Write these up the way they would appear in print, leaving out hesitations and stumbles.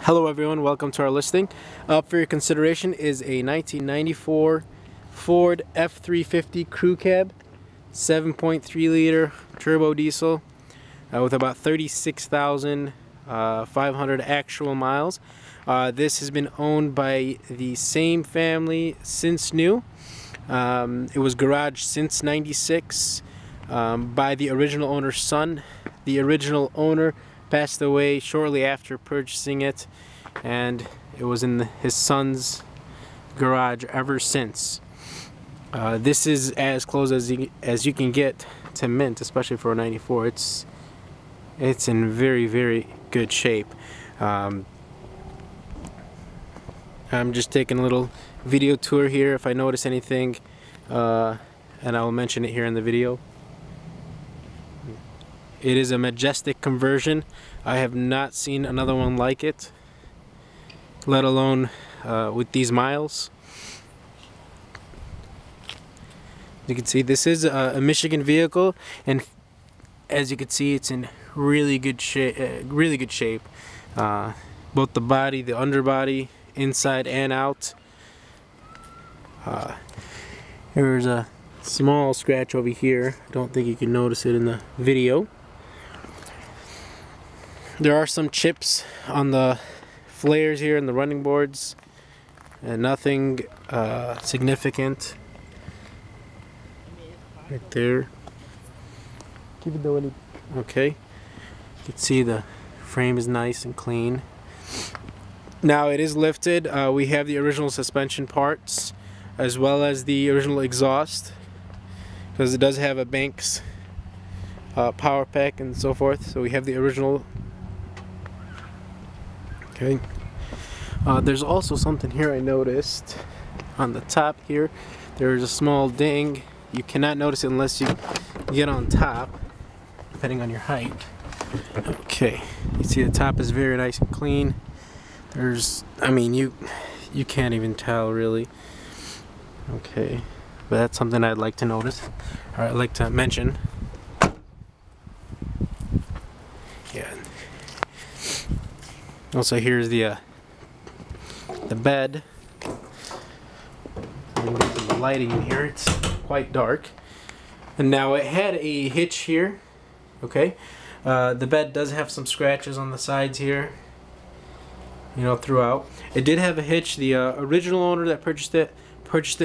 Hello everyone, welcome to our listing. Up for your consideration is a 1994 Ford F350 Crew Cab, 7.3 liter turbo diesel with about 36,500 actual miles. This has been owned by the same family since new. It was garaged since '96 by the original owner's son. The original owner passed away shortly after purchasing it, and it was in his son's garage ever since. This is as close as you can get to mint, especially for a '94. It's in very good shape. I'm just taking a little video tour here. If I notice anything, and I will mention it here in the video. It is a Majestic conversion. I have not seen another one like it, let alone with these miles. You can see this is a Michigan vehicle, and as you can see, it's in really good shape. Both the body, the underbody, inside and out. There's a small scratch over here. I don't think you can notice it in the video. There are some chips on the flares here and the running boards, and nothing significant. Right there. Okay. You can see the frame is nice and clean. Now it is lifted. We have the original suspension parts as well as the original exhaust, because it does have a Banks power pack and so forth. So we have the original. Okay. There's also something here I noticed on the top here. There's a small ding. You cannot notice it unless you get on top, depending on your height. Okay, you see the top is very nice and clean. I mean, you can't even tell really. Okay, but that's something I'd like to notice, or I'd like to mention. Yeah. Also, here's the bed. The lighting in here, it's quite dark. And now it had a hitch here. Okay, the bed does have some scratches on the sides here, you know, throughout. It did have a hitch. The original owner that purchased it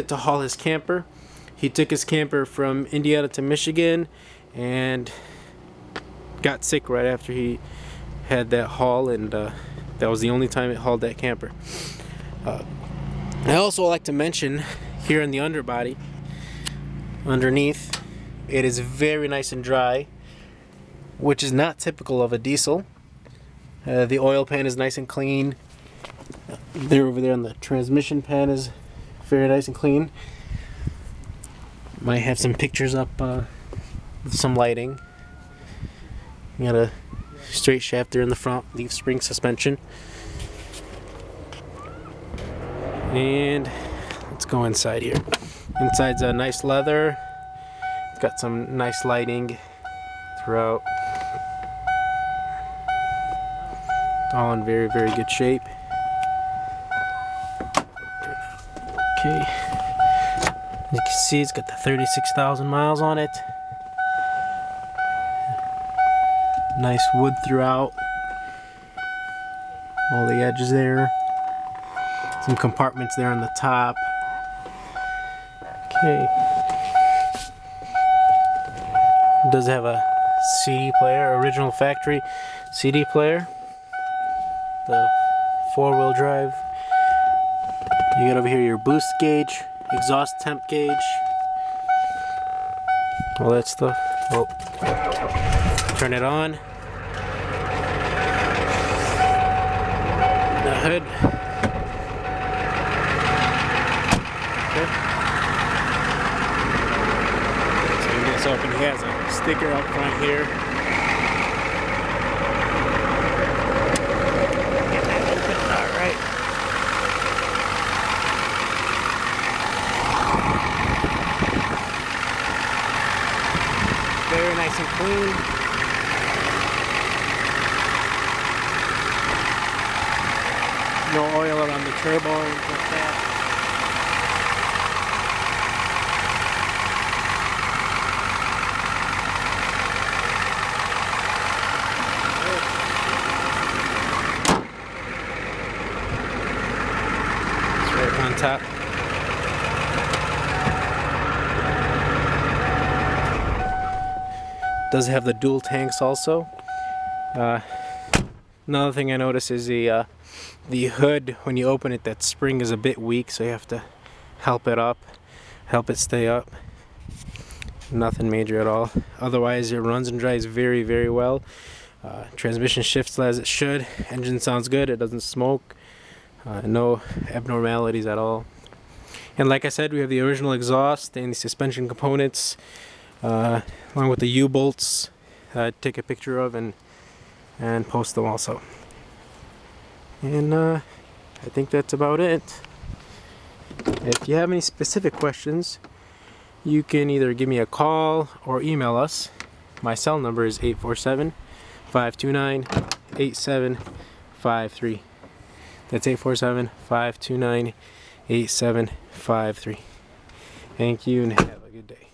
to haul his camper. He took his camper from Indiana to Michigan and got sick right after he had that haul, and that was the only time it hauled that camper. I also like to mention here in the underbody, underneath, it is very nice and dry, which is not typical of a diesel. The oil pan is nice and clean. Over there on the transmission pan is very nice and clean. Might have some pictures up with some lighting. You got a straight shaft there in the front, leaf spring suspension. And let's go inside here. Inside's a nice leather. It's got some nice lighting throughout. All in very good shape. Okay. As you can see, it's got the 36,000 miles on it. Nice wood throughout. All the edges there. Some compartments there on the top. Okay. It does have a CD player, original factory CD player. The 4-wheel drive. You got over here your boost gauge, exhaust temp gauge, all that stuff. Oh. Turn it on. The hood. Okay. So he gets open. He has a sticker up front here. Get that open. All right. Very nice and clean. the turbo like that. It's right on top. Does have the dual tanks also. Another thing I noticed is the hood, when you open it, that spring is a bit weak, so you have to help it stay up. Nothing major at all. Otherwise it runs and drives very, very well. Transmission shifts as it should. Engine sounds good, it doesn't smoke. No abnormalities at all. And like I said, we have the original exhaust and the suspension components, along with the U-bolts. Take a picture of and post them also. And I think that's about it. If you have any specific questions, you can either give me a call or email us. My cell number is 847-529-8753. That's 847-529-8753. Thank you and have a good day.